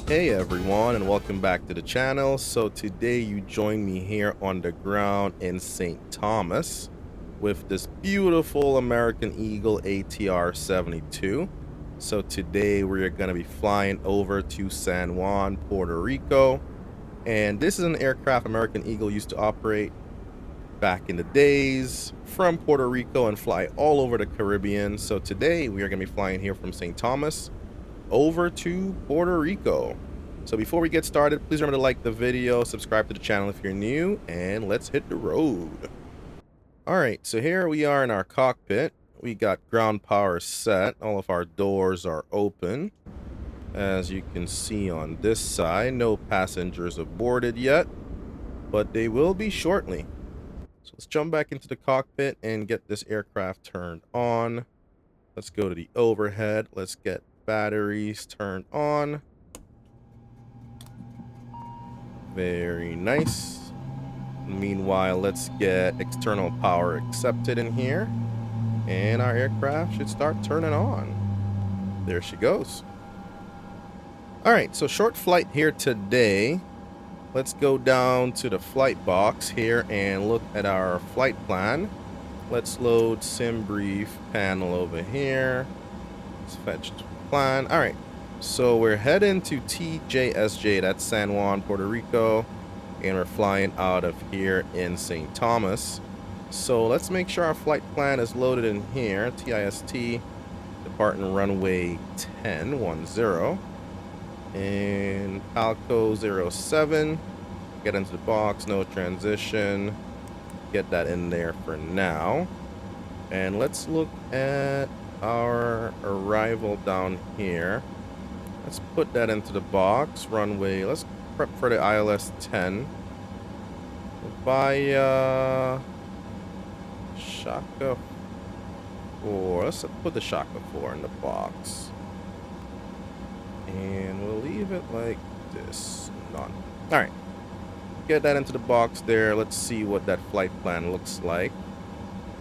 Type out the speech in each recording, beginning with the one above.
Hey everyone, and welcome back to the channel. So today you join me here on the ground in St. Thomas with this beautiful American Eagle ATR 72. So today we're going to be flying over to San Juan, Puerto Rico, and this is an aircraft American Eagle used to operate back in the days from Puerto Rico and fly all over the Caribbean. So today we are going to be flying here from St. Thomas over to Puerto Rico. So before we get started, please remember to like the video, subscribe to the channel if you're new, and let's hit the road. All right, so here we are in our cockpit. We got ground power set. All of our doors are open. As you can see on this side, no passengers aboarded yet, but they will be shortly. So let's jump back into the cockpit and get this aircraft turned on. Let's go to the overhead. Let's get batteries turned on. Very nice. Meanwhile, let's get external power accepted in here, and our aircraft should start turning on. There she goes. All right, so short flight here today. Let's go down to the flight box here and look at our flight plan. Let's load sim brief panel over here. Let's fetch the plan. All right, so we're heading to TJSJ, that's San Juan, Puerto Rico, and we're flying out of here in St. Thomas. So let's make sure our flight plan is loaded in here. TIST, departing runway 10, and Palco 07. Get into the box, no transition. Get that in there for now. And let's look at our arrival down here. Let's put that into the box. Runway, let's prep for the ILS 10 via Shaka 4. Let's put the Shaka 4 in the box, and we'll leave it like this. None. All right, get that into the box there. Let's see what that flight plan looks like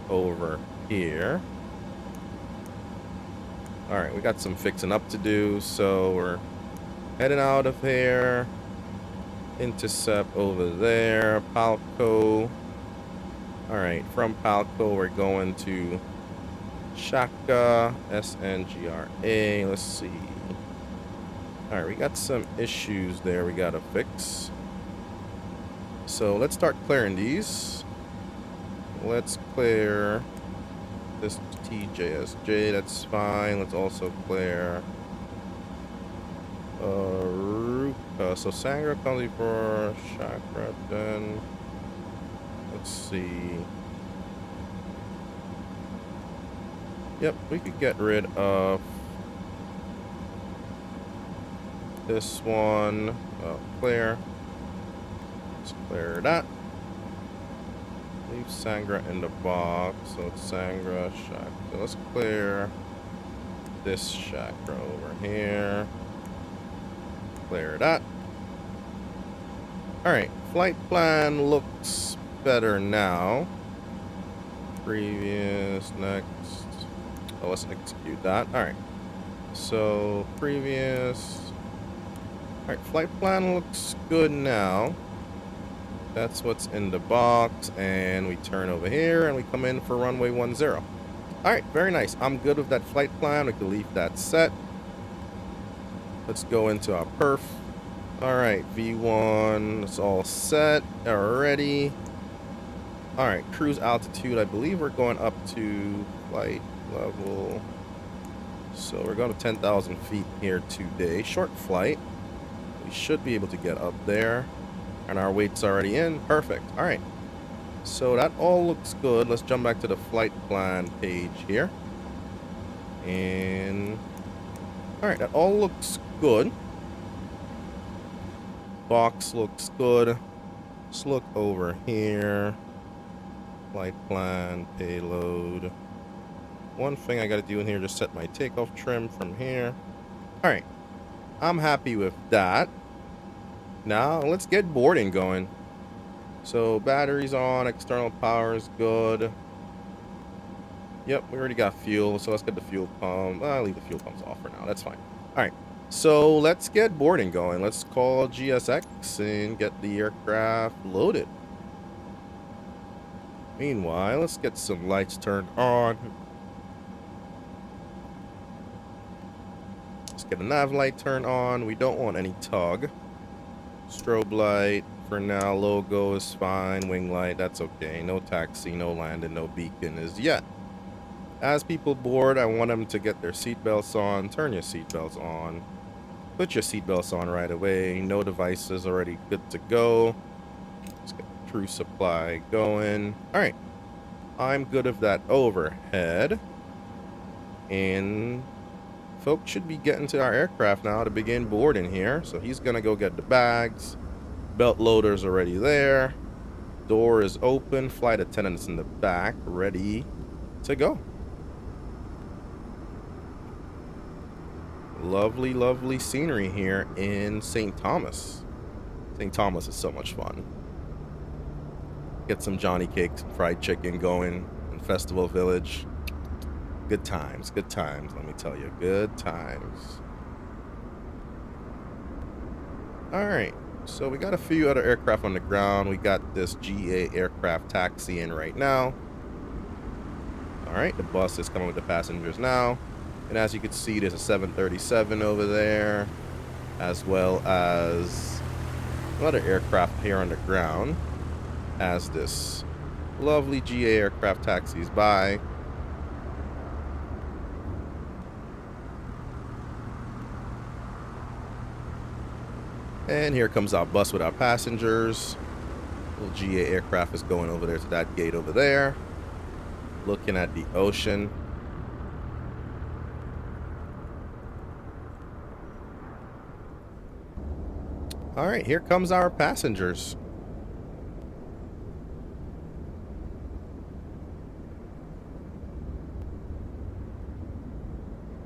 over here. All right, we got some fixing up to do, so we're heading out of here. Intercept over there, Palco. All right, from Palco we're going to Shaka, SNGRA. Let's see. All right, we got some issues there we gotta fix. So let's start clearing these. Let's clear this TJSJ, that's fine. Let's also clear Ruka. So Sangra comes for Chakra, then let's see. Yep, we could get rid of this one. Clear. Let's clear that. Leave Sangra in the box. So it's Sangra, Chakra. So let's clear this Chakra over here. Clear that. Alright, flight plan looks better now. Previous, next. Oh, let's execute that. Alright. So, previous. Alright, flight plan looks good now. That's what's in the box, and we turn over here and we come in for runway 10. All right, very nice. I'm good with that flight plan. We can leave that set. Let's go into our perf. All right, V1, it's all set already. All right, cruise altitude. I believe we're going up to flight level. So we're going to 10,000 feet here today. Short flight. We should be able to get up there. And our weight's already in. Perfect. All right. So that all looks good. Let's jump back to the flight plan page here. And all right, that all looks good. Box looks good. Let's look over here. Flight plan, payload. One thing I got to do in here, just set my takeoff trim from here. All right. I'm happy with that. Now let's get boarding going. So batteries on, external power is good. Yep, we already got fuel, so let's get the fuel pump. I'll leave the fuel pumps off for now. That's fine. All right. So let's get boarding going. Let's call GSX and get the aircraft loaded. Meanwhile, let's get some lights turned on. Let's get a nav light turned on. We don't want any tug. Strobe light for now. Logo is fine. Wing light, that's okay. No taxi, no landing, no beacon as yet. As people board, I want them to get their seatbelts on. Turn your seatbelts on. Put your seatbelts on right away. No devices, already good to go. Let's get the crew supply going. All right. I'm good with that overhead. And folks should be getting to our aircraft now to begin boarding here. So he's going to go get the bags. Belt loader's already there. Door is open. Flight attendant's in the back, ready to go. Lovely, lovely scenery here in St. Thomas. St. Thomas is so much fun. Get some Johnny cakes and fried chicken going in Festival Village. Good times, let me tell you. Good times. All right, so we got a few other aircraft on the ground. We got this GA aircraft taxi in right now. All right, the bus is coming with the passengers now. And as you can see, there's a 737 over there, as well as another aircraft here on the ground as this lovely GA aircraft taxis by. And here comes our bus with our passengers. Little GA aircraft is going over there to that gate over there, looking at the ocean. All right, here comes our passengers.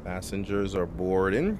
Passengers are boarding.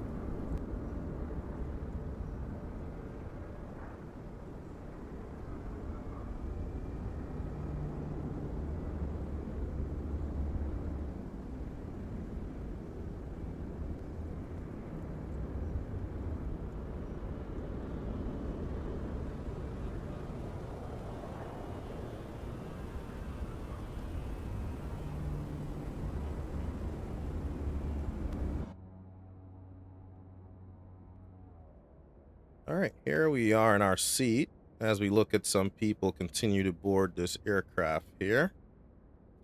All right, here we are in our seat as we look at some people continue to board this aircraft here.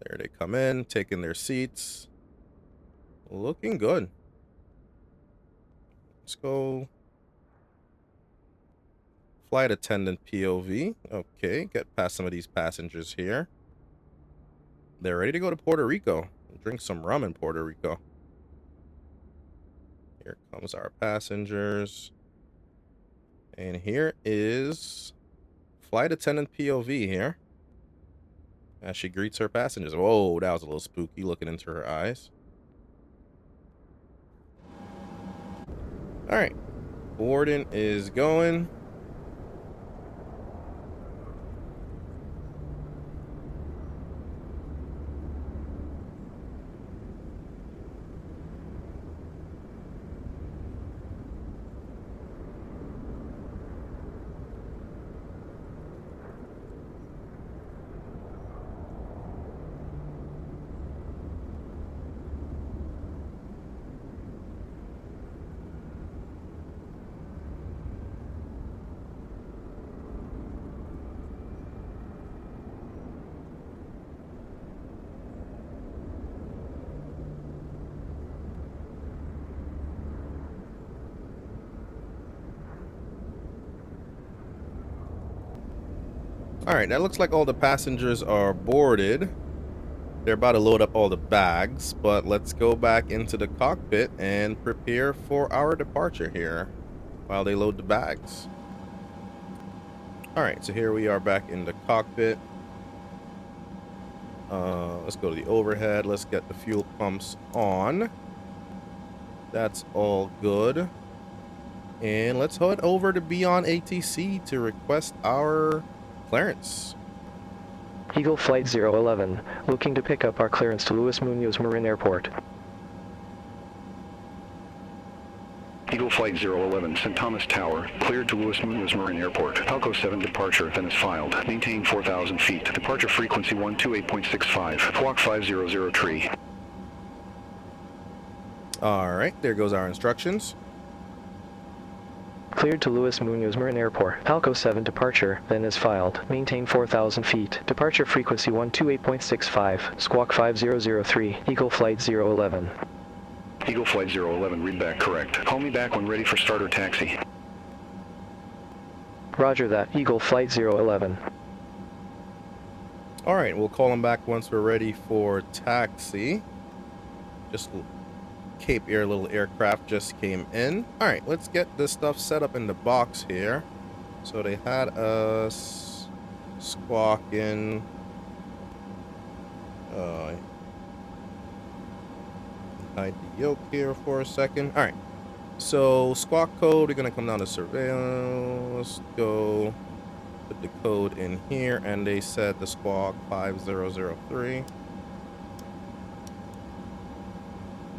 There they come in, taking their seats. Looking good. Let's go flight attendant POV. Okay, get past some of these passengers here. They're ready to go to Puerto Rico. Drink some rum in Puerto Rico. Here comes our passengers. And here is flight attendant POV here as she greets her passengers. Whoa, that was a little spooky looking into her eyes. All right, boarding is going. All right, that looks like all the passengers are boarded. They're about to load up all the bags, but let's go back into the cockpit and prepare for our departure here while they load the bags. All right, so here we are back in the cockpit. Let's go to the overhead. Let's get the fuel pumps on. That's all good. And let's head over to Beyond ATC to request our clearance. Eagle Flight 011, looking to pick up our clearance to Luis Muñoz Marín Airport. Eagle Flight 011, St. Thomas Tower, cleared to Muñoz Marín Airport. Falco 7 departure, then is filed. Maintain 4,000 feet. Departure frequency 128.65. Squawk 500 tree. Alright, there goes our instructions. Cleared to Muñoz Marín Airport. Falco 7 departure, then is filed. Maintain 4,000 feet. Departure frequency 128.65. Squawk 5003. Eagle Flight 011. Eagle Flight 011, read back correct. Call me back when ready for start or taxi. Roger that, Eagle Flight 011. Alright, we'll call him back once we're ready for taxi. Just Cape Air little aircraft just came in. Alright, let's get this stuff set up in the box here. So they had us squawking. Hide the yoke here for a second. Alright, so squawk code, we're going to come down to surveillance. Let's go put the code in here, and they said the squawk 5003.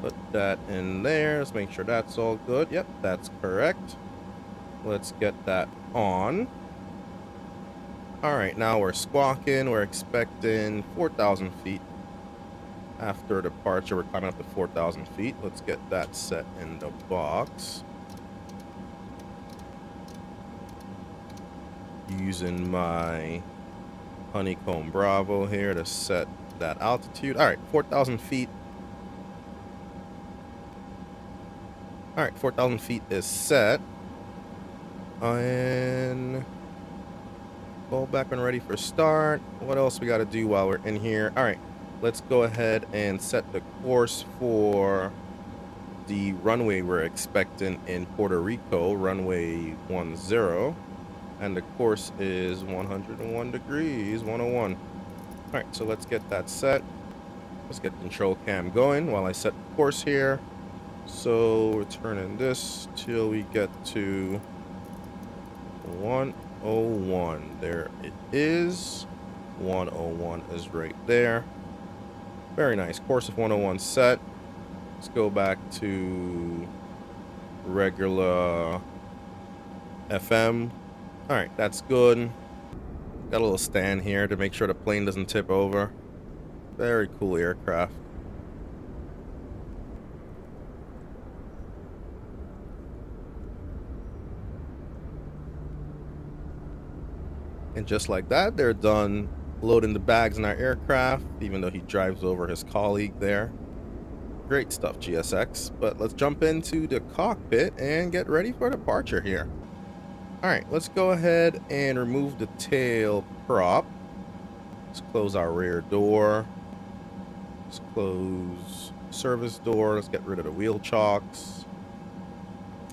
Put that in there. Let's make sure that's all good. Yep, that's correct. Let's get that on. Alright, now we're squawking. We're expecting 4,000 feet. After departure, we're climbing up to 4,000 feet. Let's get that set in the box. Using my Honeycomb Bravo here to set that altitude. Alright, 4,000 feet. Alright, 4,000 feet is set. And go back when ready for start. What else we got to do while we're in here? Alright, let's go ahead and set the course for the runway we're expecting in Puerto Rico, runway 10. And the course is 101 degrees, 101. Alright, so let's get that set. Let's get the control cam going while I set the course here. So we're turning this till we get to 101. There it is. 101 is right there. Very nice. Course of 101 set. Let's go back to regular FM. Alright, that's good. Got a little stand here to make sure the plane doesn't tip over. Very cool aircraft. And just like that, they're done loading the bags in our aircraft, even though he drives over his colleague there. Great stuff, GSX. But let's jump into the cockpit and get ready for departure here. Alright, let's go ahead and remove the tail prop. Let's close our rear door. Let's close service door. Let's get rid of the wheel chocks.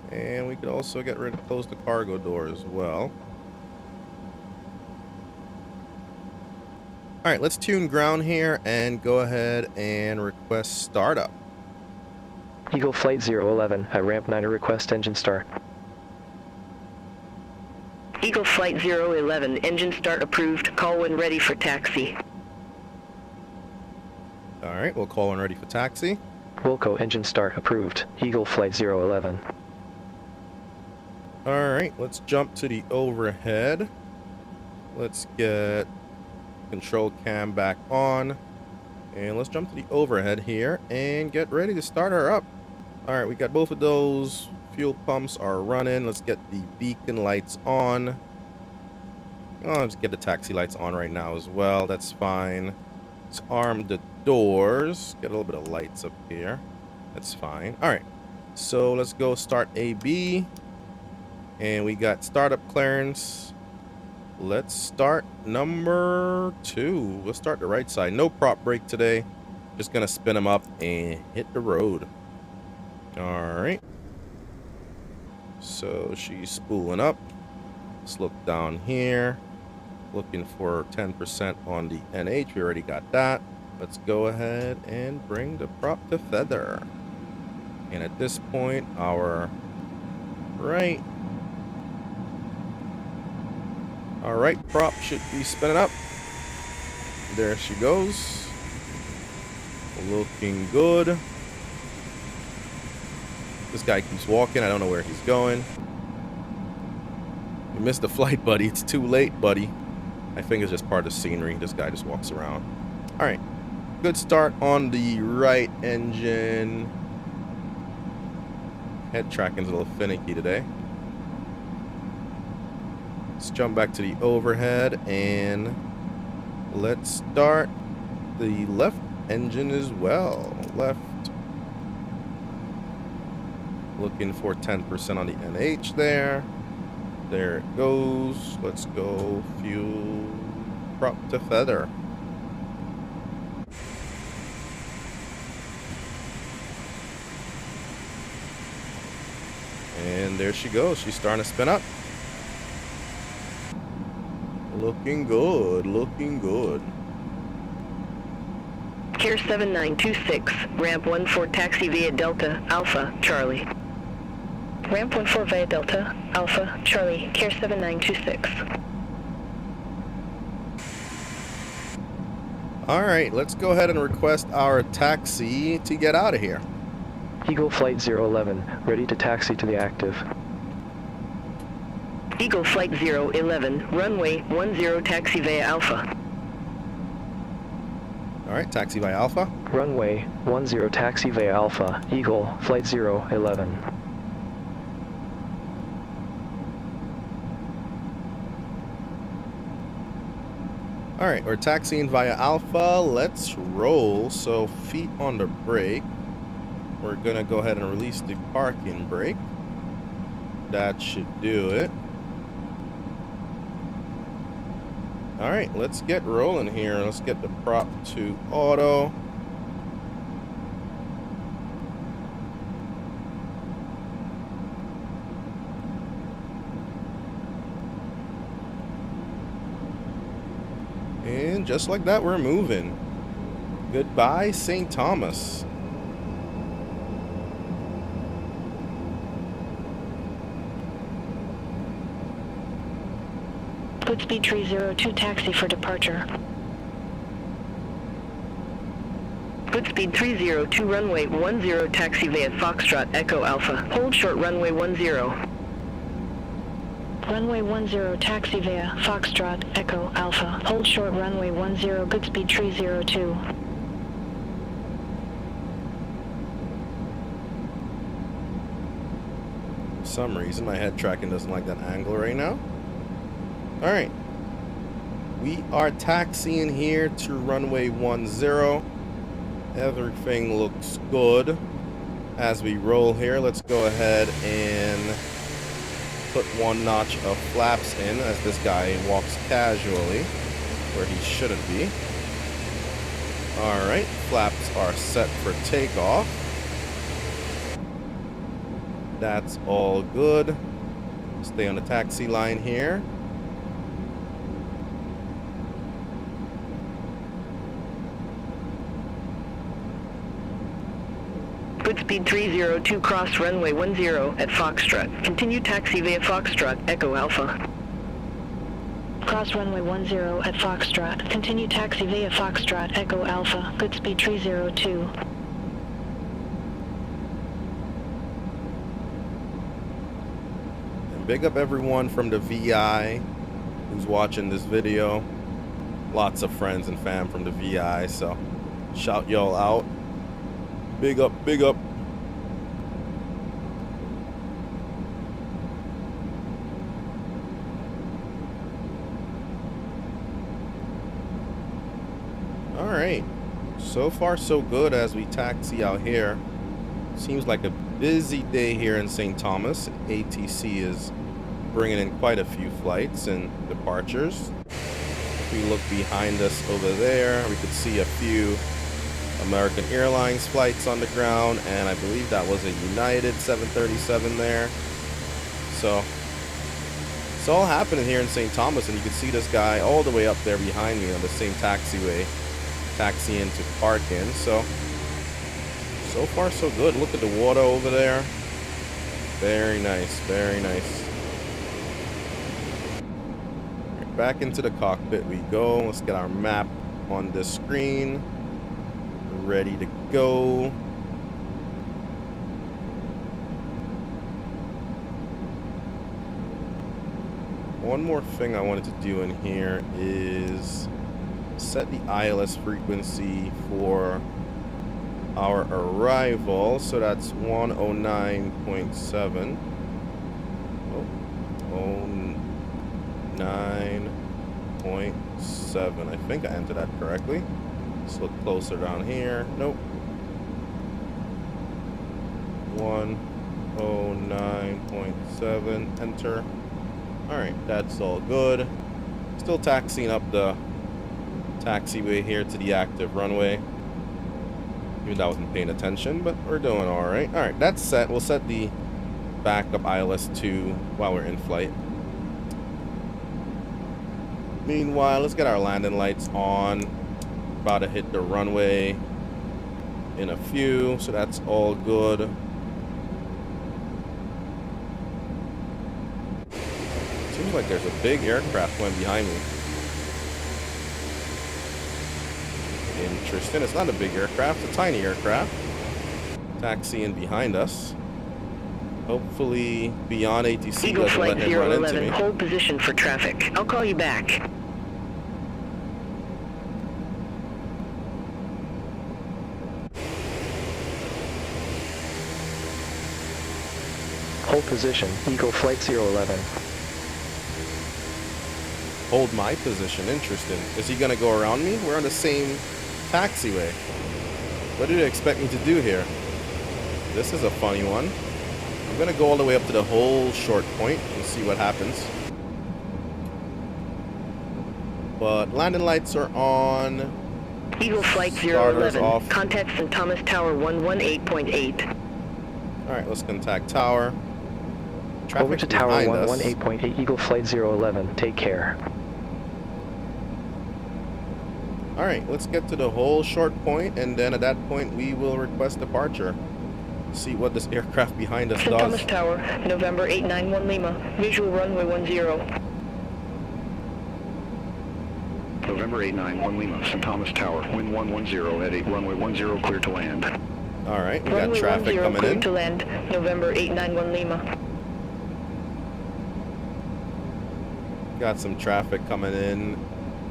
And we could also close the cargo door as well. Alright, let's tune ground here and go ahead and request startup. Eagle Flight 011, at ramp 9 request engine start. Eagle Flight 011, engine start approved. Call when ready for taxi. Alright, we'll call when ready for taxi. Wilco engine start approved. Eagle Flight 011. Alright, let's jump to the overhead. Let's get control cam back on. And let's jump to the overhead here and get ready to start her up. Alright, we got both of those. Fuel pumps are running. Let's get the beacon lights on. Oh, let's get the taxi lights on right now as well. That's fine. Let's arm the doors. Get a little bit of lights up here. That's fine. Alright, so let's go start AB. And we got startup clearance. Let's start number 2. Let's start the right side. No prop brake today. Just gonna spin them up and hit the road. Alright. So she's spooling up. Let's look down here. Looking for 10% on the NH. We already got that. Let's go ahead and bring the prop to feather. And at this point, our right prop should be spinning up. There she goes. Looking good. This guy keeps walking. I don't know where he's going. You missed the flight, buddy. It's too late, buddy. I think it's just part of the scenery. This guy just walks around. All right. Good start on the right engine. Head tracking's a little finicky today. Let's jump back to the overhead and let's start the left engine as well. Left. Looking for 10% on the NH there. There it goes. Let's go fuel prop to feather. And there she goes. She's starting to spin up. Looking good. Looking good. Care 7926, ramp 14 taxi via Delta, Alpha, Charlie. Ramp 14 via Delta, Alpha, Charlie, Care 7926. All right, let's go ahead and request our taxi to get out of here. Eagle Flight 011, ready to taxi to the active. Eagle Flight 011, runway 10 taxi via Alpha. All right, taxi by Alpha. Runway 10 taxi via Alpha, Eagle Flight 011. All right, we're taxiing via Alpha. Let's roll. So feet on the brake. We're gonna go ahead and release the parking brake. That should do it. All right, let's get rolling here. Let's get the prop to auto. And just like that, we're moving. Goodbye, St. Thomas. Goodspeed 302 taxi for departure. Goodspeed 302, runway 10 taxi via Foxtrot, Echo Alpha. Hold short runway 10. Runway 10 taxi via Foxtrot, Echo Alpha. Hold short runway 10, Goodspeed 302. For some reason, my head tracking doesn't like that angle right now. All right. We are taxiing here to runway 10. Everything looks good. As we roll here, let's go ahead and put one notch of flaps in as this guy walks casually where he shouldn't be. All right, flaps are set for takeoff. That's all good. Stay on the taxi line here. Goodspeed 302, cross runway 10 at Foxtrot. Continue taxi via Foxtrot, Echo Alpha. Cross runway 10 at Foxtrot. Continue taxi via Foxtrot, Echo Alpha. Goodspeed 302. And big up everyone from the VI who's watching this video. Lots of friends and fam from the VI, so shout y'all out. Big up, big up. All right. So far, so good as we taxi out here. Seems like a busy day here in St. Thomas. ATC is bringing in quite a few flights and departures. If we look behind us over there, we could see a few American Airlines flights on the ground, and I believe that was a United 737 there. So it's all happening here in St. Thomas, and you can see this guy all the way up there behind me on the same taxiway, taxiing to park in. So far so good. Look at the water over there. Very nice, very nice. Back into the cockpit we go. Let's get our map on the screen. Ready to go. one more thing I wanted to do in here is set the ILS frequency for our arrival. So that's 109.7. Oh, 9.7. I think I entered that correctly. Let's look closer down here. Nope. 109.7. Enter. Alright, that's all good. Still taxiing up the taxiway here to the active runway. Even though I wasn't paying attention, but we're doing alright. Alright, that's set. We'll set the backup ILS-2 while we're in flight. Meanwhile, let's get our landing lights on. About to hit the runway in a few, so that's all good. Seems like there's a big aircraft going behind me. Interesting. It's not a big aircraft, it's a tiny aircraft. Taxiing behind us. Hopefully beyond ATC Eagle doesn't Flight let him run into 011, me. hold position for traffic. I'll call you back. Hold position, Eagle Flight 011. Hold my position. Interesting. Is he gonna go around me? We're on the same taxiway. What did they expect me to do here? This is a funny one. I'm gonna go all the way up to the whole short point and see what happens. But landing lights are on. Eagle Flight Starters 011, off. contact St. Thomas Tower 118.8. Alright, let's contact tower. Over to Tower behind us. 118.8, Eagle Flight 011. Take care. Alright, let's get to the whole short point, and then at that point we will request departure. See what this aircraft behind us St. does. Thomas Tower, November 891 Lima, visual runway 10. November 891 Lima, St. Thomas Tower, wind 110 at 8, runway 10 clear to land. Alright, we got Runway traffic 10 coming clear in. to land, November 891 Lima. Got some traffic coming in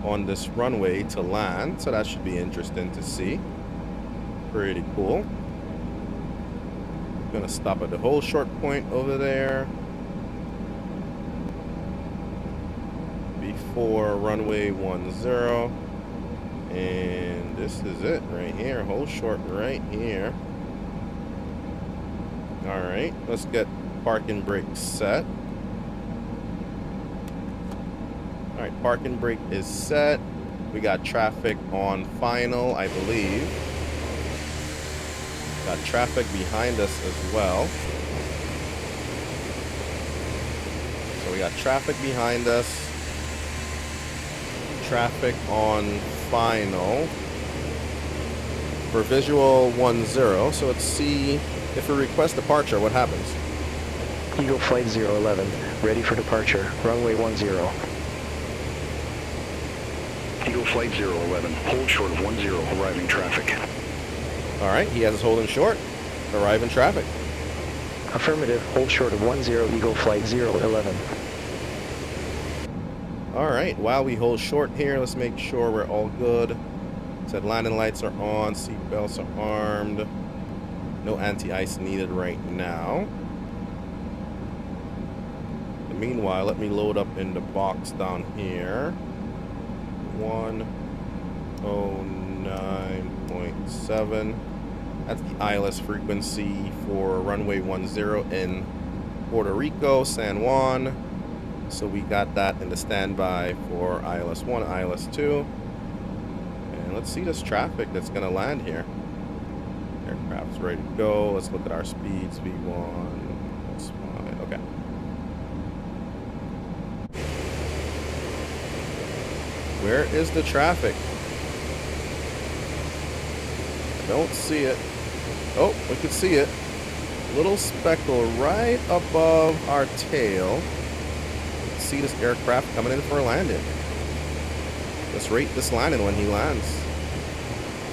on this runway to land, so that should be interesting to see. Pretty cool. Gonna stop at the whole short point over there before runway 10, and this is it right here. Whole short right here. All right, let's get parking brake set. All right, parking brake is set. We got traffic on final, I believe. Got traffic behind us as well. So we got traffic behind us. Traffic on final. For visual 10. So let's see if we request departure, what happens? Eagle Flight 011, ready for departure, runway 10. Eagle Flight 011, hold short of 10, arriving traffic. All right, he has us holding short. Arrive in traffic. Affirmative, hold short of 10, Eagle Flight 011. All right, while we hold short here, let's make sure we're all good. Said landing lights are on, seat belts are armed. No anti-ice needed right now. Meanwhile, let me load up in the box down here. 109.7. That's the ILS frequency for runway 10 in Puerto Rico, San Juan. So we got that in the standby for ILS 1, ILS 2. And let's see this traffic that's going to land here. Aircraft's ready to go. Let's look at our speeds. V1. That's fine. Okay. Where is the traffic? I don't see it. Oh, we can see it. Little speckle right above our tail. Let's see this aircraft coming in for a landing. Let's rate this landing when he lands.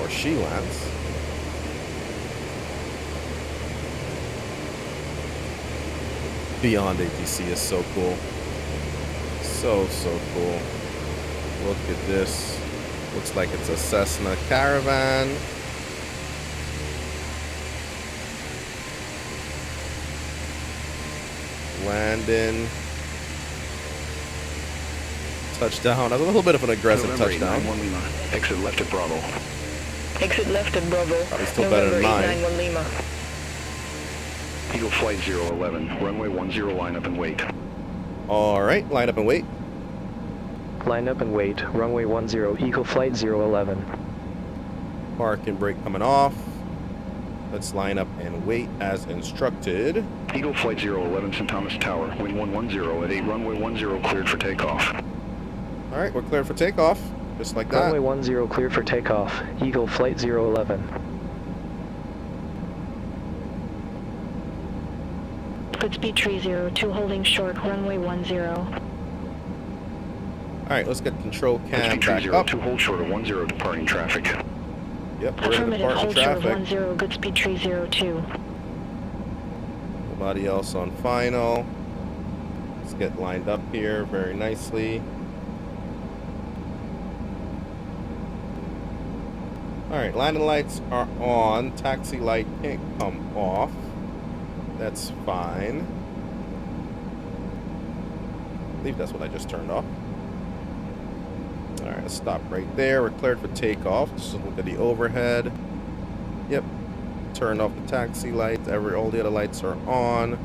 Or she lands. Beyond ATC is so cool. So cool. Look at this. Looks like it's a Cessna Caravan. Landing. Touchdown. A little bit of an aggressive November touchdown. 891 Lima. Exit left at Bravo. Exit left at Bravo. Probably still better than mine. 891 Lima. Eagle Flight 011. Runway 10, line up and wait. All right, line up and wait. Line up and wait. Runway 10, Eagle Flight 011. Park and brake coming off. Let's line up and wait as instructed. Eagle Flight 011, St. Thomas Tower. Wind 110 at 8, runway 10 cleared for takeoff. All right, we're clear for takeoff. Just like that. Runway 10 cleared for takeoff. Eagle Flight 011. Goodspeed tree 02 holding short, runway 10. All right, let's get control cam Goodspeed back tree up. 02, hold short of 10 departing traffic. Yep, we're in Affirmative, departing hold short traffic. 10, Goodspeed tree 02. Nobody else on final. Let's get lined up here very nicely. All right, landing lights are on. Taxi light can't come off. That's fine. I believe that's what I just turned off. All right, let's stop right there. We're cleared for takeoff. Just look at the overhead. Yep. Turn off the taxi lights. All the other lights are on.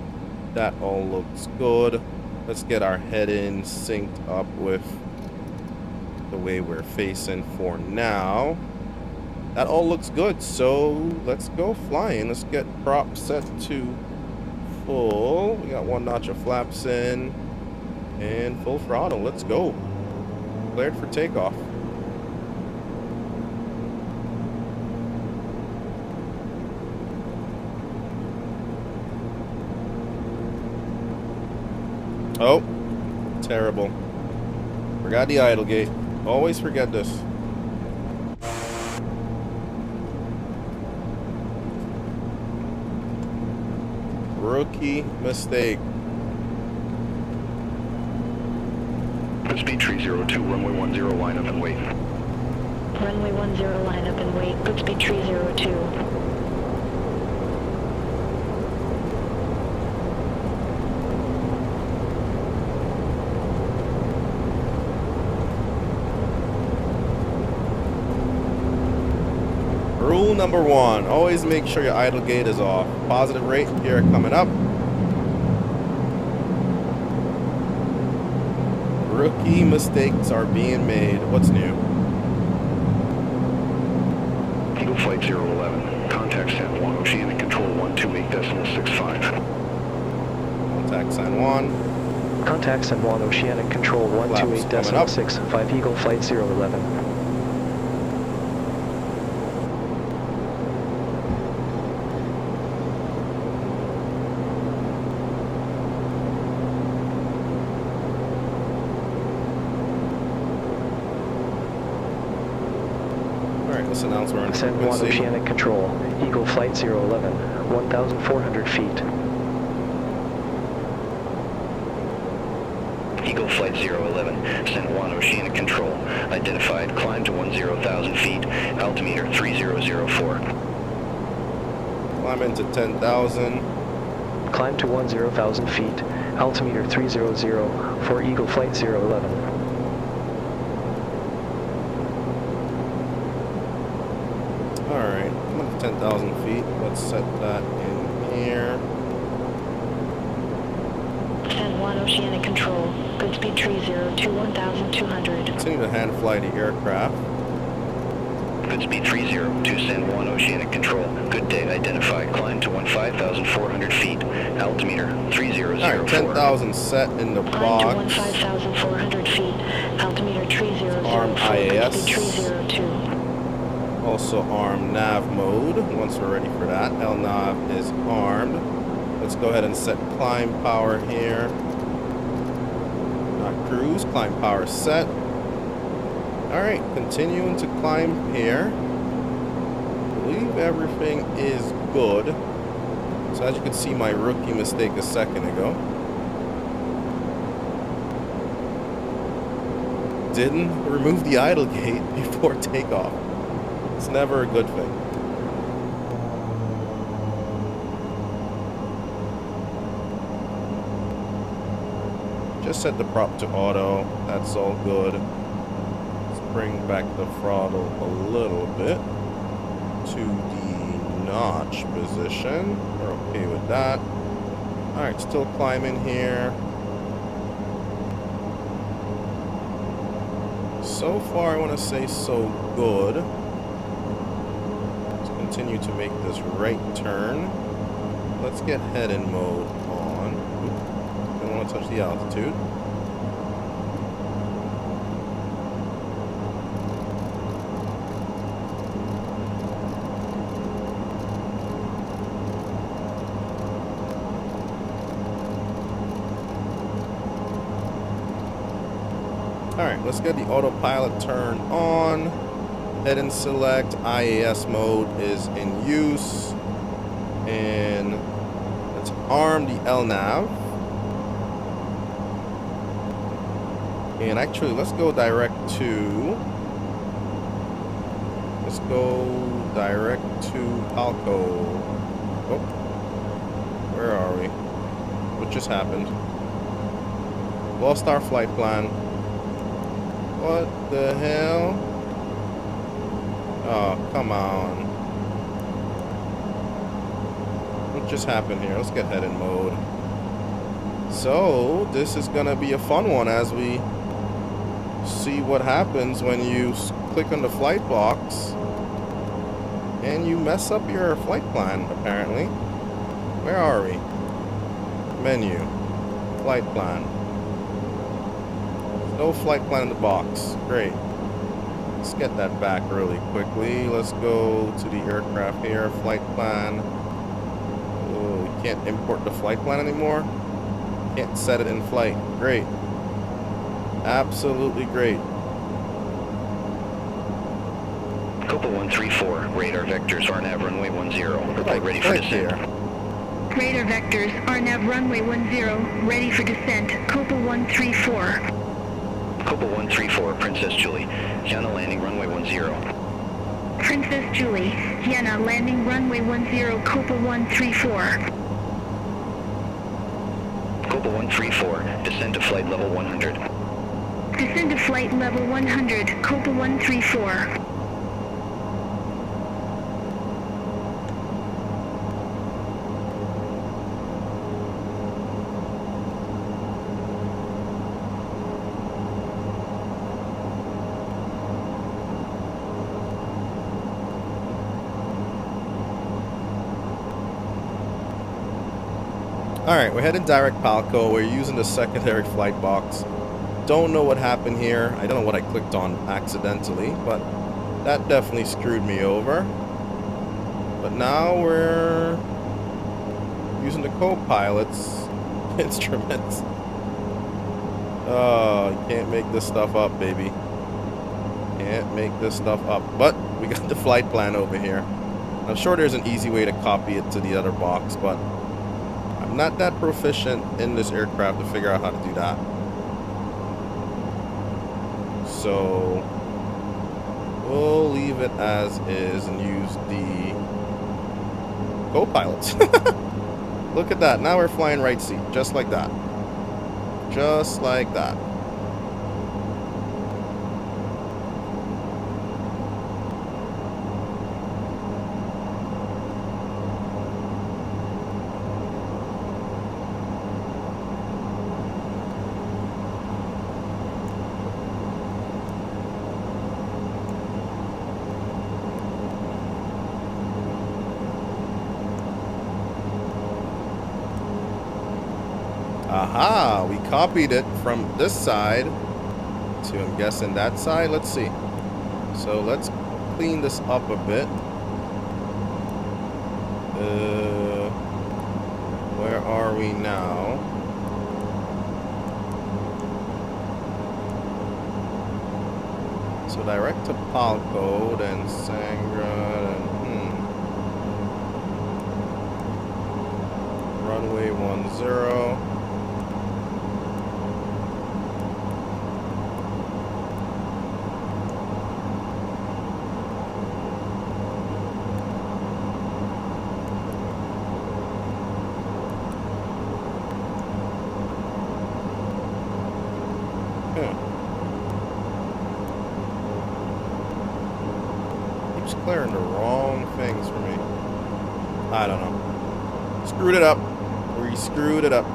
That all looks good. Let's get our head in synced up with the way we're facing for now. That all looks good. So let's go flying. Let's get prop set to full. We got 1 notch of flaps in and full throttle. Let's go. Cleared for takeoff. Oh, terrible. Forgot the idle gate. Always forget this. Rookie mistake. Goodspeed tree 02, runway 10, line up and wait. Runway 10, line up and wait, Goodspeed tree 02. Rule number 1, always make sure your idle gate is off. Positive rate here coming up. Rookie mistakes are being made. What's new? Eagle Flight 011. Contact San Juan, Oceanic Control 128.65. Contact San Juan. Contact San Juan Oceanic Control Flaps coming up. 128.65 Eagle Flight 011. Let's announce we're in San Juan frequency. Oceanic Control, Eagle Flight 011, 1,400 feet. Eagle Flight 011, San Juan Oceanic Control, identified, climb to 10,000 feet, altimeter 3004. Climb into 10,000. Climb to 10,000 feet, altimeter 300 for Eagle Flight 011. Alright, I'm up to 10,000 feet. Let's set that in here. San Juan Oceanic Control, Goodspeed tree 02, 1,200. Continue to hand fly the aircraft. Goodspeed 30 to San Juan Oceanic Control. Good day identified. Climb to 15,400 feet. Altimeter 3004. Alright, 10,000 set in the Climb to box. 15,400 feet, altimeter 3004, Arm IAS. Goodspeed 302. Also arm nav mode once we're ready for that. LNAV is armed. Let's go ahead and set climb power here. Not cruise, climb power set. Alright, continuing to climb here. I believe everything is good. So as you can see, my rookie mistake a second ago. didn't remove the idle gate before takeoff. It's never a good thing. Just set the prop to auto. That's all good. Let's bring back the throttle a little bit to the notch position. We're okay with that. Alright, still climbing here. So far, I want to say so good. Let's continue to make this right turn. Let's get head in mode on. Don't want to touch the altitude. Alright, let's get the autopilot turned on. Head and select. IAS mode is in use. And let's arm the LNAV. And actually, let's go direct to Palco. Oh, where are we? What just happened? Lost our flight plan. What the hell? Oh, come on. What just happened here? Let's get head in mode. So, this is gonna be a fun one as we see what happens when you click on the flight box and you mess up your flight plan, apparently. Where are we? Menu. Flight plan. No flight plan in the box. Great. Let's get that back really quickly. Let's go to the aircraft here. Flight plan. Oh, we can't import the flight plan anymore. Can't set it in flight. Great. Absolutely great. Copa 134, radar vectors RNAV runway 10. Report ready for descent. Radar vectors RNAV runway 10, ready for descent. Copa 134. Copa 134, Princess Julie. Yana landing runway 10. Princess Julie, Yana landing runway 10, Copa 134. Copa 134, descend to flight level 100. Descend to flight level 100, Copa 134. Alright, we're heading direct Palco. We're using the secondary flight box. Don't know what happened here. I don't know what I clicked on accidentally, but that definitely screwed me over. But now we're using the co-pilot's instruments. Oh, you can't make this stuff up, baby. Can't make this stuff up. But we got the flight plan over here. I'm sure there's an easy way to copy it to the other box, but I'm not that proficient in this aircraft to figure out how to do that. So we'll leave it as is and use the co-pilots. Look at that. Now we're flying right seat. Just like that. Just like that. Aha, we copied it from this side to, I'm guessing, that side. Let's see. So let's clean this up a bit. Where are we now? So direct to Palco, then Sangra, then runway 10. declaring the wrong things for me. I don't know. Screwed it up. We screwed it up.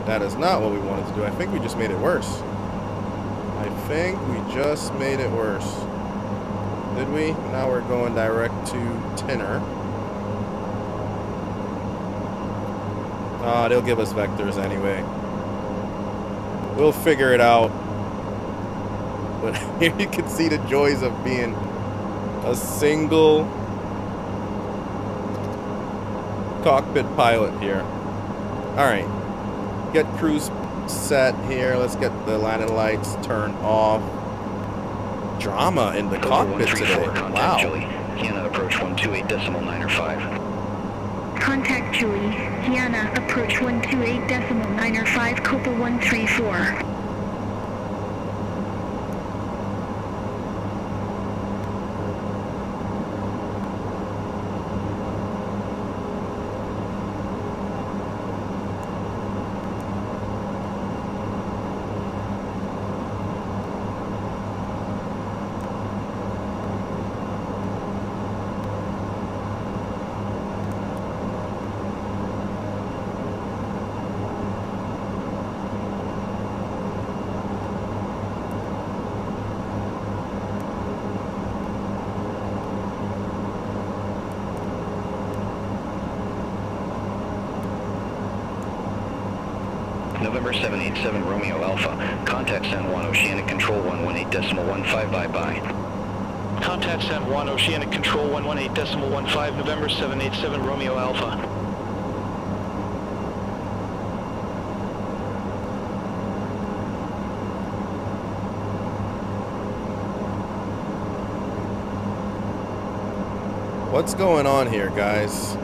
That is not what we wanted to do. I think we just made it worse. I think we just made it worse. Did we? Now we're going direct to Tinner. They'll give us vectors anyway. We'll figure it out. But here you can see the joys of being a single cockpit pilot here. All right. Get cruise set here. Let's get the landing lights turned off. Drama in the cockpit today. Wow. Julie. Kiana approach 128.905. Contact Julie. Kiana, approach 128.905, Copa 134. November 787 Romeo Alpha. Contact San Juan Oceanic Control 118.15 bye-bye. Contact San Juan Oceanic Control 118.15, November 787 Romeo Alpha. What's going on here, guys?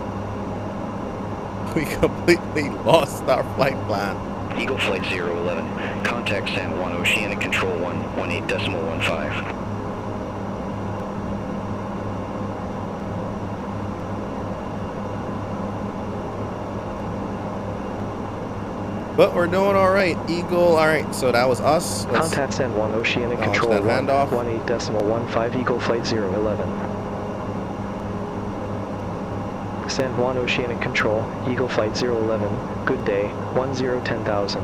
We completely lost our flight plan. Eagle Flight 011. Contact San Juan Oceanic Control 118.15. But we're doing all right. Eagle, all right. So that was us. Let's Contact San Juan Oceanic acknowledge Control that handoff. 18.15, Eagle Flight 011. San Juan Oceanic Control, Eagle Flight 011, good day, 1010,000.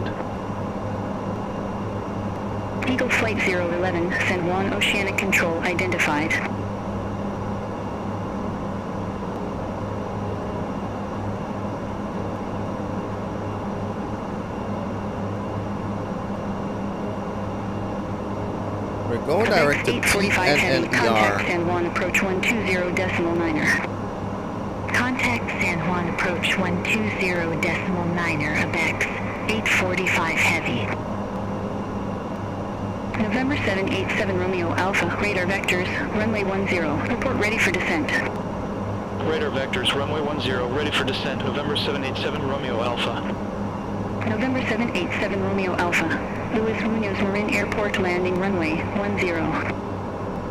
Eagle Flight 011, San Juan Oceanic Control identified. We're going direct to 845 heavy, contact TNNER. San Juan approach 120.9er. Contact San Juan approach 120.9er, ABEX 845 heavy. November 787 Romeo Alpha, radar vectors, runway 10, report ready for descent. Radar vectors, runway 10, ready for descent, November 787 Romeo Alpha. November 787 Romeo Alpha, Luis Muñoz Marín Airport landing runway 10.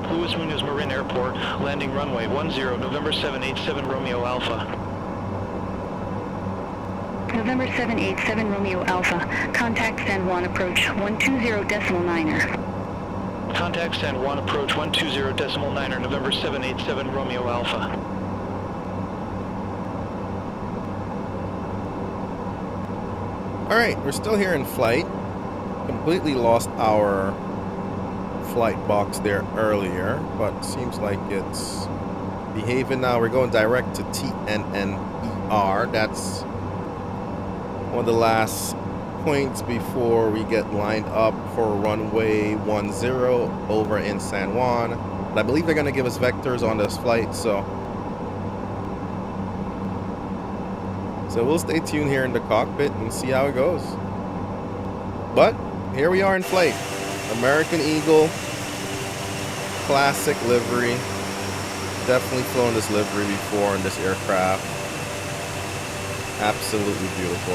Luis Muñoz Marín Airport, landing runway 10, November 787 Romeo Alpha. November 787 Romeo Alpha, contact San Juan approach 120.9er. Contact San Juan approach 120.9er, November 787 Romeo Alpha. All right, we're still here in flight. Completely lost our flight box there earlier, but seems like it's behaving now. We're going direct to TNNER. That's one of the last points before we get lined up for runway 10 over in San Juan. But I believe they're going to give us vectors on this flight, so we'll stay tuned here in the cockpit and see how it goes. But here we are in flight. American Eagle, classic livery. Definitely flown this livery before in this aircraft. Absolutely beautiful.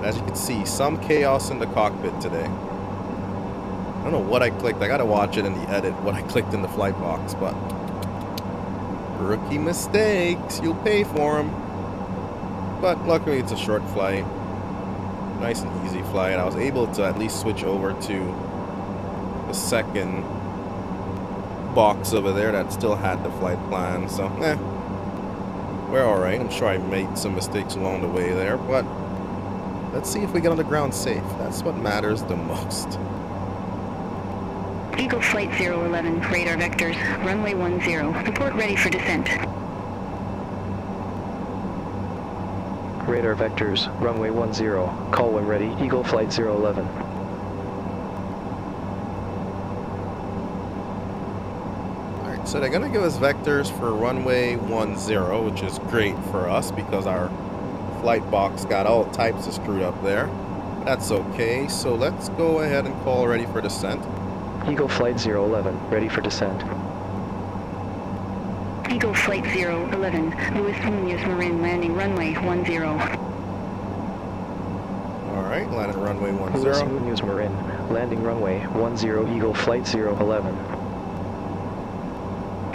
As you can see, some chaos in the cockpit today. I don't know what I clicked. I gotta watch it in the edit, what I clicked in the flight box, but rookie mistakes, you'll pay for them. But luckily it's a short flight. Nice and easy flight. I was able to at least switch over to the second box over there that still had the flight plan, so we're alright. I'm sure I made some mistakes along the way there, but let's see if we get on the ground safe. That's what matters the most. Eagle Flight 011, radar vectors, runway 10, report ready for descent. Radar vectors, runway 10, call when ready, Eagle Flight 011. Alright, so they're gonna give us vectors for runway 10, which is great for us because our flight box got all types of screwed up there. That's okay, so let's go ahead and call ready for descent. Eagle Flight 011, ready for descent. Eagle Flight 011, Louis Muñoz Marín landing runway 10. Alright, landing runway 10. Louis Muñoz Marín, landing runway 10, Eagle Flight 011.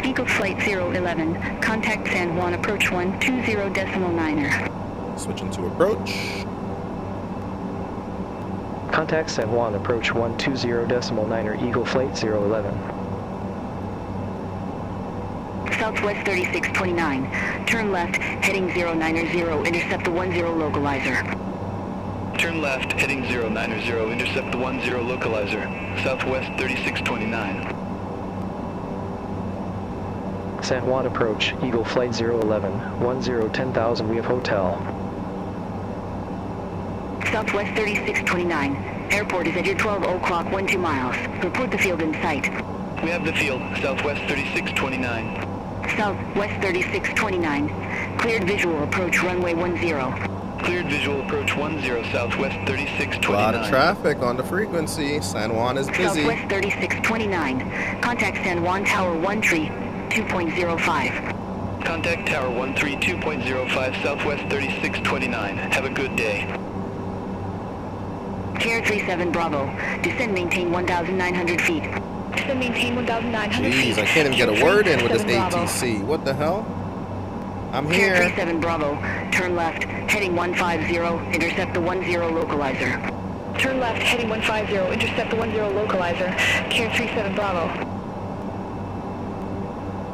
Eagle Flight 011, contact San Juan approach 120.9er. Switching to approach. Contact San Juan approach 120.9er, Eagle Flight 011. Southwest 3629, turn left, heading 090, intercept the 10 localizer. Turn left, heading 090, intercept the 10 localizer, Southwest 3629. San Juan approach, Eagle Flight 011, 10,000, we have hotel. Southwest 3629, airport is at your 12 o'clock 12 miles. Report the field in sight. We have the field, Southwest 3629. Southwest 3629, cleared visual approach runway 10. Cleared visual approach 10, Southwest 3629. A lot of traffic on the frequency. San Juan is busy. Southwest 3629, contact San Juan Tower 13.2.05. Contact Tower 132.05, Southwest 3629. Have a good day. Care 37 Bravo, descend maintain 1,900 feet. Descend maintain 1,900 feet. Jeez, I can't even get a word in with this Bravo. ATC. What the hell? I'm Care here. 37 Bravo, turn left, heading 150, intercept the 10 localizer. Turn left, heading 150, intercept the 10 localizer. Care 37 Bravo.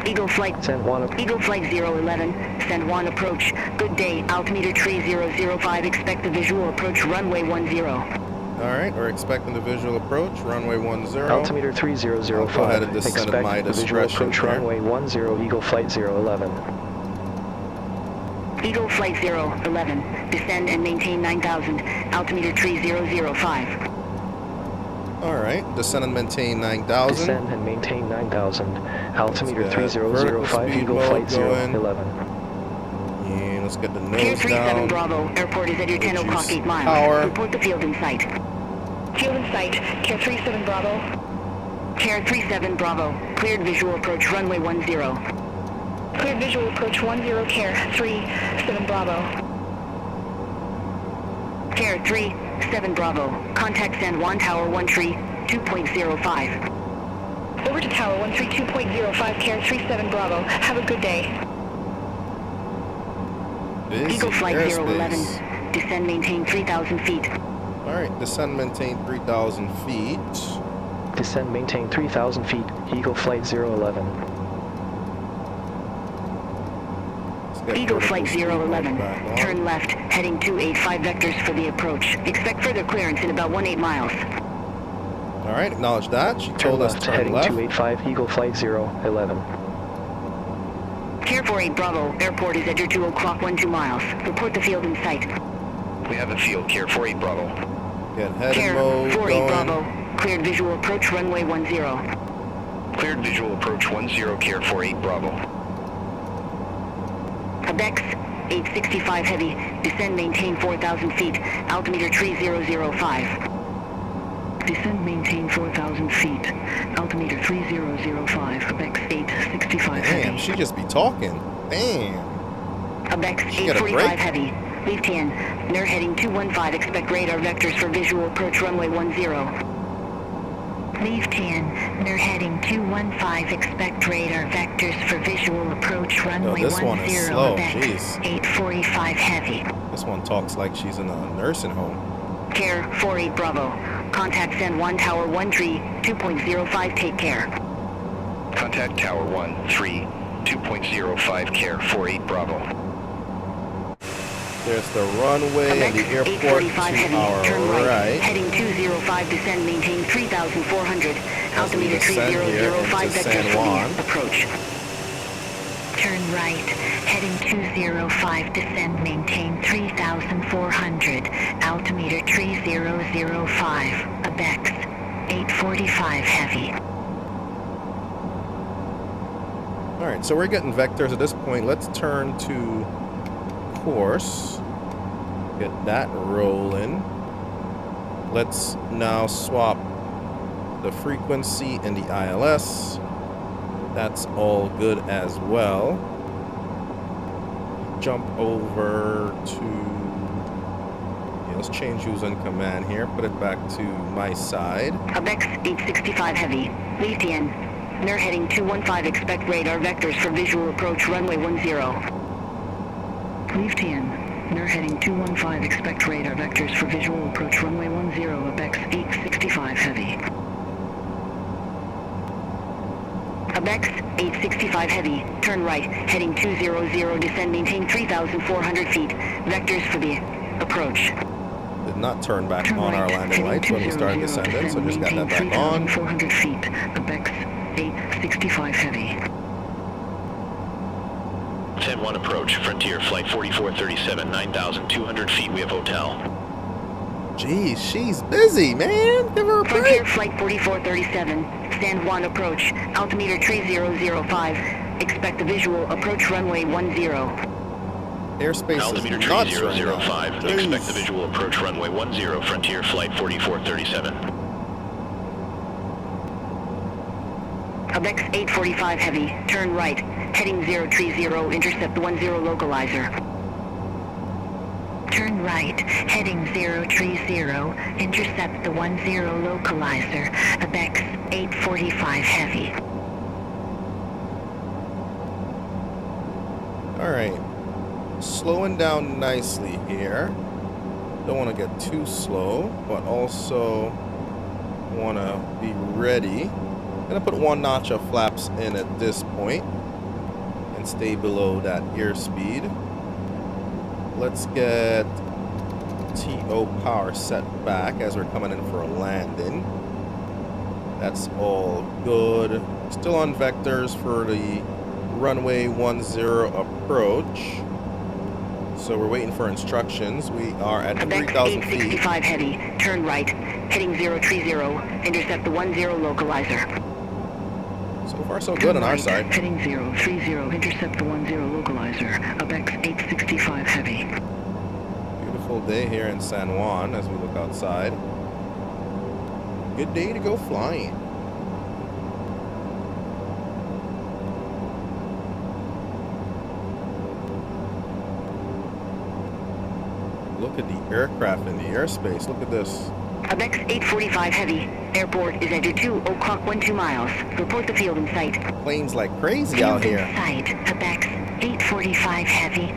Eagle Flight San Juan Eagle Flight 011, San Juan approach. Good day, altimeter 3005, expect the visual approach runway 10. Alright, we're expecting the visual approach, runway 10. altimeter I'll go ahead 3005, and descend expect at my the visual discretion approach here. runway 10, Eagle Flight 011. Eagle Flight 011, descend and maintain 9,000, altimeter 3005. Alright, descend and maintain 9,000. Descend and maintain 9,000, altimeter Let's get 3005, speed Eagle mode Flight going. 011. And let's get the Care nose 37 down. Bravo, airport is at your 10 Reduce o'clock 8 miles. power. Report the field in sight. Field in sight, Care 37 Bravo. Care 37 Bravo, cleared visual approach runway 10. Cleared visual approach 10, Care 37 Bravo. Care 37 Bravo, contact San Juan Tower 13.2.05. Over to Tower 132.05, Care 37 Bravo. Have a good day. Busy Eagle Flight airspace. 011, descend maintain 3,000 feet. Alright, descend maintain 3,000 feet. Descend maintain 3,000 feet, Eagle Flight 011. Let's get Eagle vertical Flight speed mode 011, back on. turn left, heading 285 vectors for the approach. Expect further clearance in about 18 miles. Alright, acknowledge that. She Turn told us left, turn heading left. 285, Eagle Flight 011. Care 48 Bravo, airport is at your 2 o'clock 12 miles. Report the field in sight. We have a field, Care 48 Bravo. Get head Care mode 48 going. Bravo, cleared visual approach runway 10. Cleared visual approach 10, Care 48 Bravo. Abex 865 heavy, descend maintain 4,000 feet, altimeter 3005. Descend maintain 4,000 feet, altimeter 3005, Abex 865 Damn, heavy. she just be talking. Damn. Abex She got a 845 break? heavy. Leave TN. NER heading 215. Expect radar vectors for visual approach runway 10. Leave 10. NER heading 215. Expect radar vectors for visual approach runway 10. this one is slow, jeez. 845 heavy. This one talks like she's in a nursing home. Care 48 Bravo. Contact San Juan Tower 13 2.05. Take care. Contact Tower 13, 2.05 care 48 Bravo. There's the runway and the Abex airport 845 to heavy. our Turn right. right. Heading 205. Descend. Maintain 3,400. As we Altimeter descend here 3005. into Vector San for Juan. the approach. Turn right. Heading 205. Descend. Maintain 3,400. Altimeter 3005. Abex 845 heavy. Alright, so we're getting vectors at this point. Let's turn to course. Get that rolling. Let's now swap the frequency and the ILS. That's all good as well. Jump over to... Yeah, let's change who's in command here. Put it back to my side. Abex 865 heavy. Leave TN. NER heading 215. Expect radar vectors for visual approach runway 10. Leave TN. NER heading 215. Expect radar vectors for visual approach runway 10. Abex 865 heavy. Abex 865 heavy. Turn right. Heading 200. Descend. Maintain 3,400 feet. Vectors for the approach. Did not turn back Turn on our right. landing Heading lights when we started 200. descending, so just got that Maintain back on. 3,400 feet. Abex 865 heavy. San Juan approach, Frontier Flight 4437, 9,200 feet, we have hotel. Jeez, she's busy, man. Give her a Frontier break. Flight 4437, San Juan approach, altimeter 3005. Expect a visual approach runway 10. Airspace Altimeter is nuts right now. 3005, Jeez. expect the visual approach runway 10, Frontier Flight 4437. Abex 845 heavy, turn right, heading 030, intercept 10 localizer. Turn right. Heading 030. Intercept the 10 localizer. Abex 845 heavy. Alright. Slowing down nicely here. Don't want to get too slow, but also want to be ready. Gonna put one notch of flaps in at this point and stay below that airspeed. Let's get TO power set back as we're coming in for a landing. That's all good. Still on vectors for the runway 10 approach. So we're waiting for instructions. We are at Abex 3,000 feet. 865 heavy, turn right, heading 030, intercept the 10 localizer. So far so good on our side. Heading 030, intercept the 10 localizer. Abex 865 heavy. Beautiful day here in San Juan as we look outside. Good day to go flying. Look at the aircraft in the airspace. Look at this. Abex 845 heavy, airport is at your 2:12 miles. Report the field in sight. Planes like crazy out Field in here. sight. Abex 845 heavy.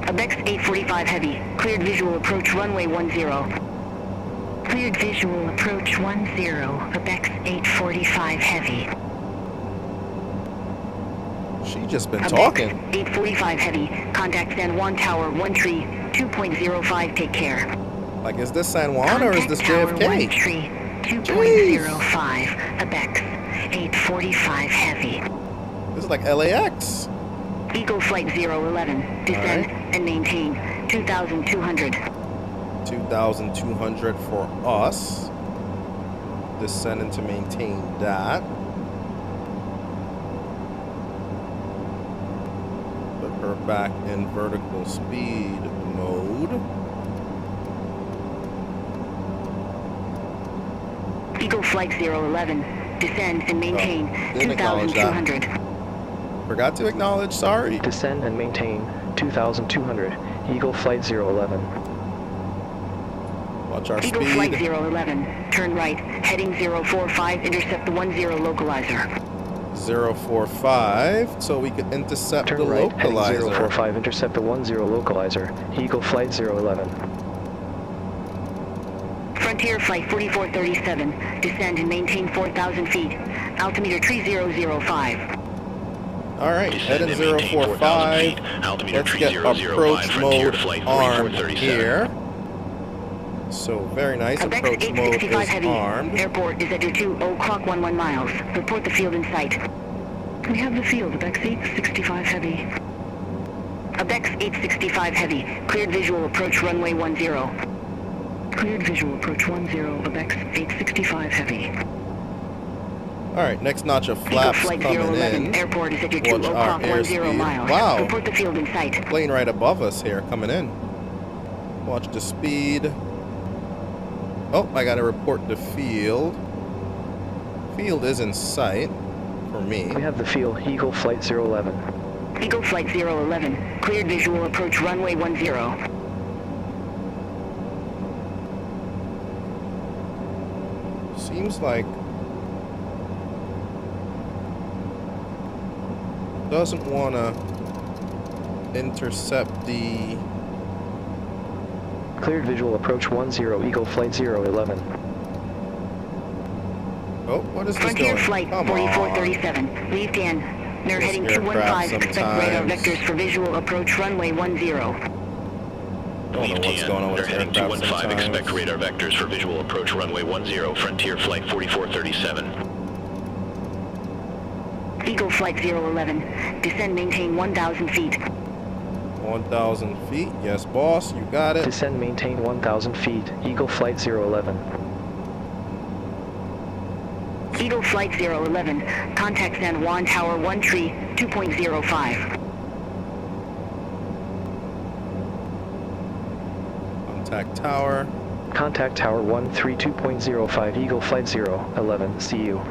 Abex 845 heavy, cleared visual approach runway 10. Cleared visual approach 10. Abex 845 heavy. She just been Abex talking. 845 heavy, contact San Juan Tower 13 2.05. Take care. Like, is this San Juan or is this Contact Tower JFK? 13 2.05. Abex 845 heavy. This is like LAX. Eagle Flight 011, descend Alright. and maintain 2,200. 2,200 for us. Descending to maintain that. Put her back in vertical speed mode. Eagle Flight 011, descend and maintain didn't acknowledge that. 2,200. Forgot to acknowledge, sorry. Descend and maintain 2,200. Eagle Flight 011. Watch our Eagle speed. Flight 011, turn right, heading 045, intercept the 10 localizer. 045, so we could intercept Turn the right, heading localizer. 045, intercept the 10 localizer. Eagle Flight 011. Frontier Flight 4437, descend and maintain 4,000 feet. Altimeter 3005. All right, heading Descend and maintain 4,000 045. feet. Altimeter Let's get 3005, approach Frontier mode Flight armed 4437. here. So very nice. Abex Approach mode 865 is heavy. armed. Airport is at your 2:11 miles. Report the field in sight. We have the field, Abex 865 heavy. Abex 865 heavy. Cleared visual approach runway 10. Cleared visual approach 10, Abex 865 heavy. All right, next notch of Eagle flaps Flight coming 011, in. airport is at your Watch our 2:10 airspeed. miles. Wow. Report the field in sight. Plane right above us here, coming in. Watch the speed. Oh, I gotta report the field. Field is in sight for me. We have the field. Eagle Flight 011. Eagle Flight 011, cleared visual approach runway 10. Seems like doesn't want to intercept the. Cleared visual approach 10, Eagle Flight 011. Oh, what is this Frontier doing? Flight Come 4437, leave Dan. They're This heading aircraft 215, expect radar sometimes- vectors for visual approach runway 10. on. Don't know what's going on with They're this heading aircraft 215, sometimes. expect radar vectors for visual approach runway 10, Frontier Flight 4437. Eagle Flight 011, descend maintain 1,000 feet. 1,000 feet. Yes, boss. You got it. Descend, maintain 1,000 feet. Eagle Flight 011. Eagle Flight 011, contact San Juan Tower 1 tree 2.05. Contact tower. Contact Tower 132.05, Eagle Flight 011. See you.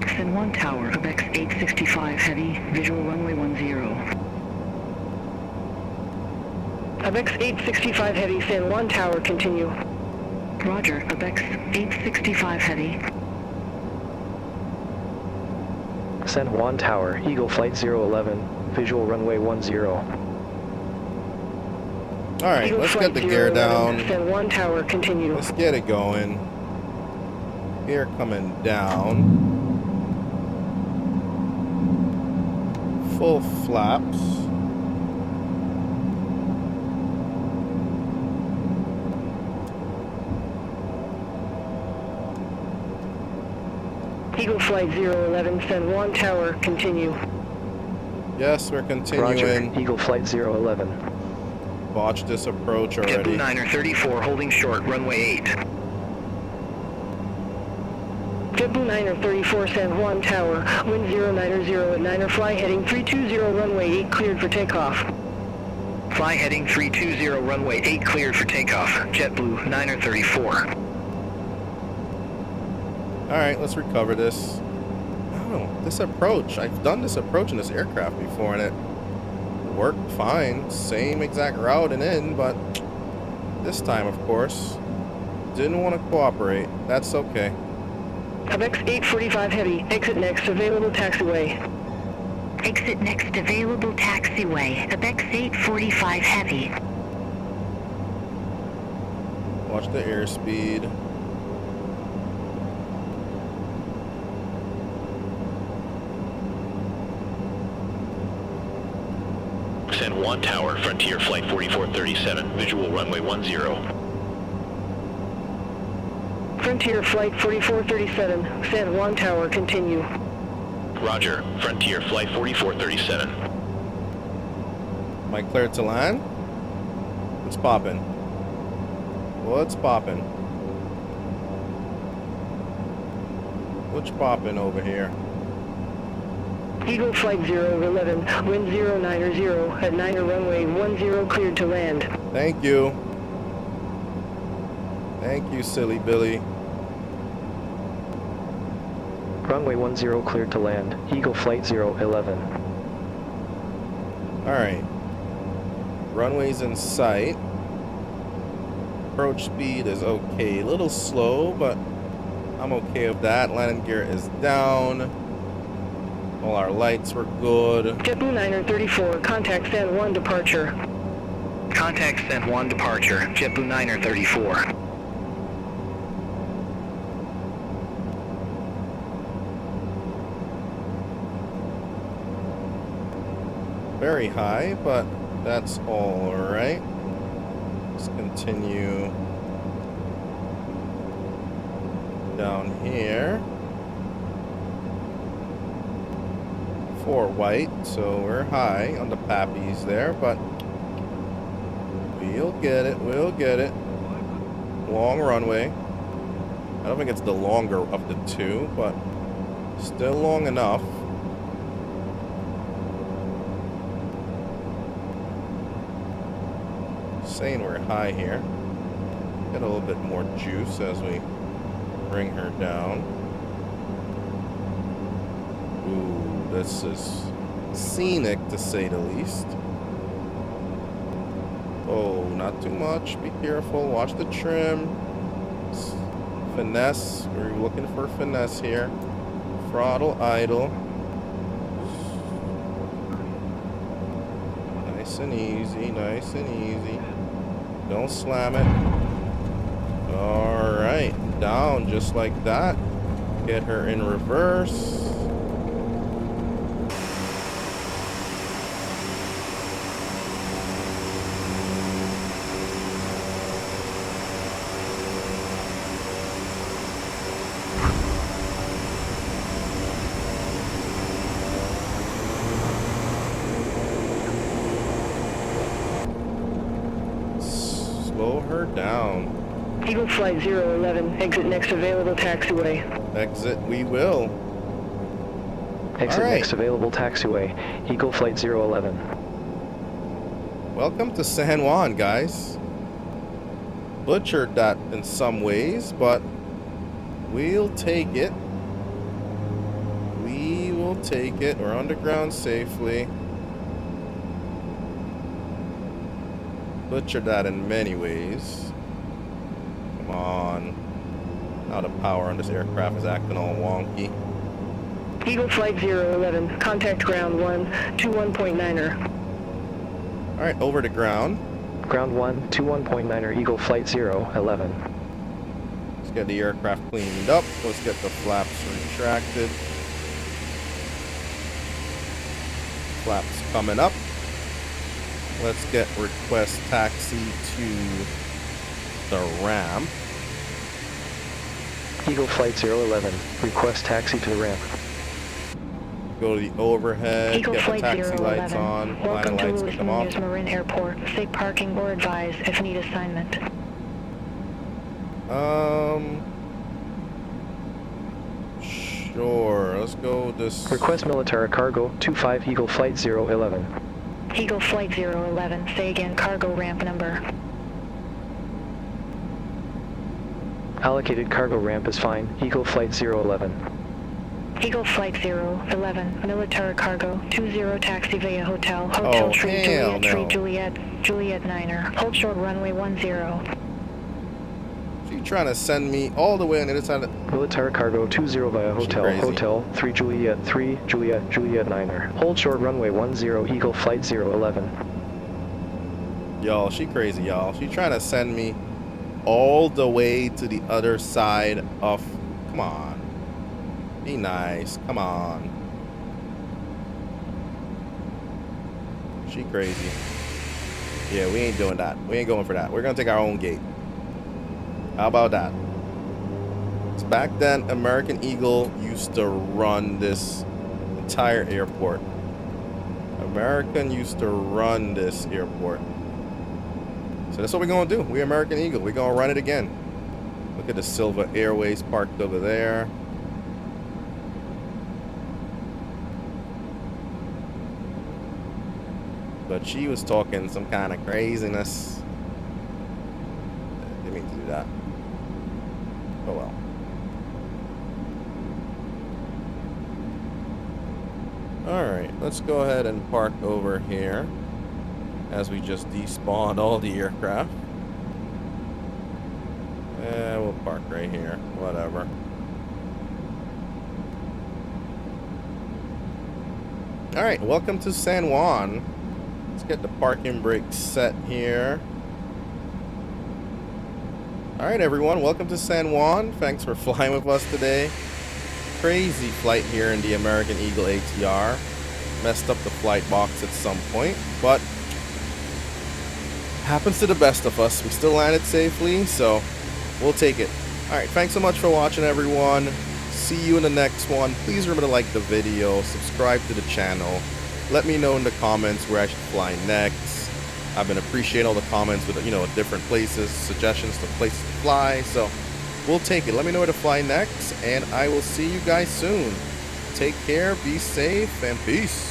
San Juan Tower, Abex 865 heavy, visual runway 10. Abex 865 heavy, San Juan Tower, continue. Roger, Abex 865 heavy. San Juan Tower, Eagle Flight 011, visual runway 10. All right, Eagle let's Flight get the gear 011, down. San Juan Tower, continue. Let's get it going. Gear coming down. Full flaps. Eagle Flight 011, San Juan Tower, continue. Yes, we're Roger, continuing. Eagle Flight 011. Watch this approach JetBlue already. 9er 34, holding short, runway 8. JetBlue 9er 34, San Juan Tower, wind 090 at 9er, fly heading 320, runway 8, cleared for takeoff. Fly heading 320, runway 8, cleared for takeoff. JetBlue 9er 34. All right, let's recover this. Oh, this approach. I've done this approach in this aircraft before, and it worked fine. Same exact route and in, but this time, of course, didn't want to cooperate. That's okay. Abex 845 heavy, exit next, available taxiway. Exit next available taxiway, Abex 845 heavy. Watch the airspeed. San Juan Tower, Frontier Flight 4437, visual runway 10. Frontier Flight 4437, San Juan Tower, continue. Roger, Frontier Flight 4437. Am I cleared to land? What's poppin'? What's poppin'? What's poppin' over here? Eagle Flight 011, wind 090 at 9er runway 10, cleared to land. Thank you. Thank you, silly Billy. Runway 10 cleared to land. Eagle Flight 011. Alright. Runway's in sight. Approach speed is okay. A little slow, but I'm okay with that. Landing gear is down. All our lights were good. JetBlue 934, contact San Juan departure. Contact San Juan departure, JetBlue 934. Very high, but that's all right. Let's continue down here. 4 white, so we're high on the pappies there, but we'll get it, we'll get it. Long runway. I don't think it's the longer of the two, but still long enough. Saying we're high here. Get a little bit more juice as we bring her down. Ooh, this is scenic to say the least. Oh, not too much. Be careful. Watch the trim. Finesse. We're looking for finesse here. Throttle idle. Nice and easy. Nice and easy. Don't slam it. Alright. Down just like that. Get her in reverse. Slow her down. Eagle Flight 011, exit next available taxiway. Exit we will. Exit All right. next available taxiway. Eagle Flight 011. Welcome to San Juan, guys. Butchered that in some ways, but we'll take it. We will take it. We're underground safely. Butchered that in many ways. Come on. Now the power on this aircraft is acting all wonky. Eagle Flight 011, contact ground 1, 21.9er. Alright, over to ground. Ground 1, 21.9er Eagle Flight 011. Let's get the aircraft cleaned up. Let's get the flaps retracted. Flaps coming up. Let's get request taxi to the ramp. Eagle Flight 011, request taxi to the ramp. Go to the overhead, Eagle get the Flight taxi 011. lights on, Welcome line to lights Louis can come off. Muñoz Marín Airport. Safe parking or advise if need assignment. Sure, let's go this. Request military cargo, 25 Eagle Flight 011. Eagle Flight 011, say again cargo ramp number. Allocated cargo ramp is fine, Eagle Flight 011. Eagle Flight 011, military cargo, 20 taxi via Hotel Oh, Tree hell Juliet no. Tree Juliet Niner. Hold short runway 10. She trying to send me all the way on the other side of the... Military cargo 20 via She Hotel crazy. Hotel 3 Juliet Niner. Hold short runway 10 Eagle Flight 011. Y'all, she crazy, y'all. She trying to send me all the way to the other side of... Come on. Be nice. Come on. She crazy. Yeah, we ain't doing that. We ain't going for that. We're gonna take our own gate. How about that? So back then, American Eagle used to run this entire airport. American used to run this airport. So that's what we're gonna do. We're American Eagle. We're gonna run it again. Look at the Silver Airways parked over there. But she was talking some kind of craziness. Didn't mean to do that. Oh well. Alright, let's go ahead and park over here as we just despawned all the aircraft. We'll park right here, whatever. Alright, welcome to San Juan. Let's get the parking brake set here. Alright everyone, welcome to San Juan. Thanks for flying with us today. Crazy flight here in the American Eagle ATR. Messed up the flight box at some point, but happens to the best of us. We still landed safely, so we'll take it. Alright, thanks so much for watching everyone. See you in the next one. Please remember to like the video, subscribe to the channel. Let me know in the comments where I should fly next. I've been appreciating all the comments with, different places, suggestions to places to fly, so we'll take it. Let me know where to fly next, and I will see you guys soon. Take care, be safe, and peace.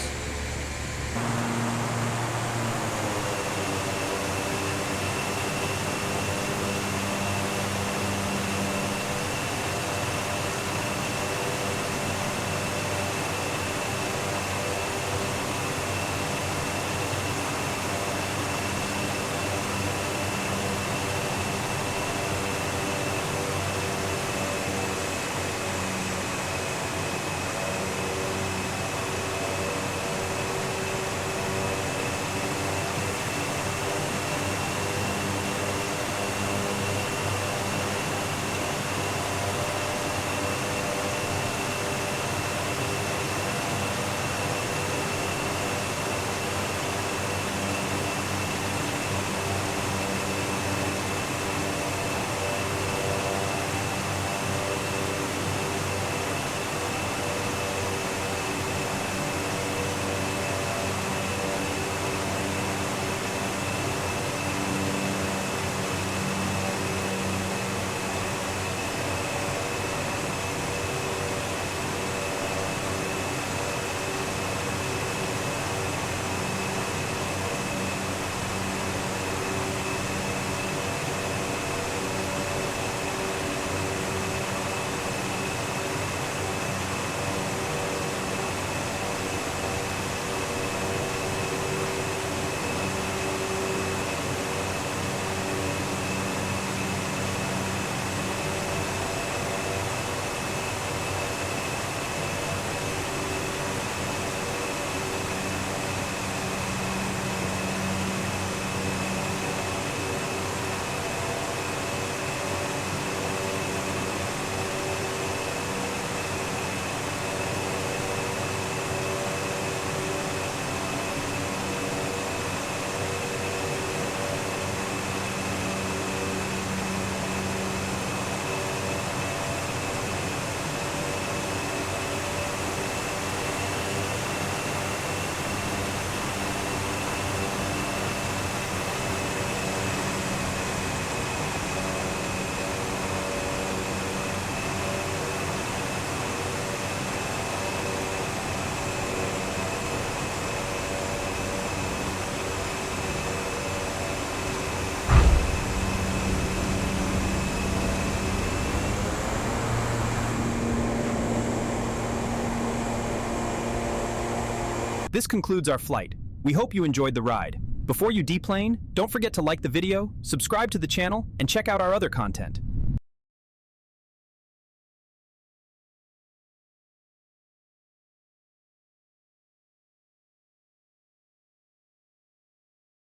This concludes our flight. We hope you enjoyed the ride. Before you deplane, don't forget to like the video, subscribe to the channel, and check out our other content.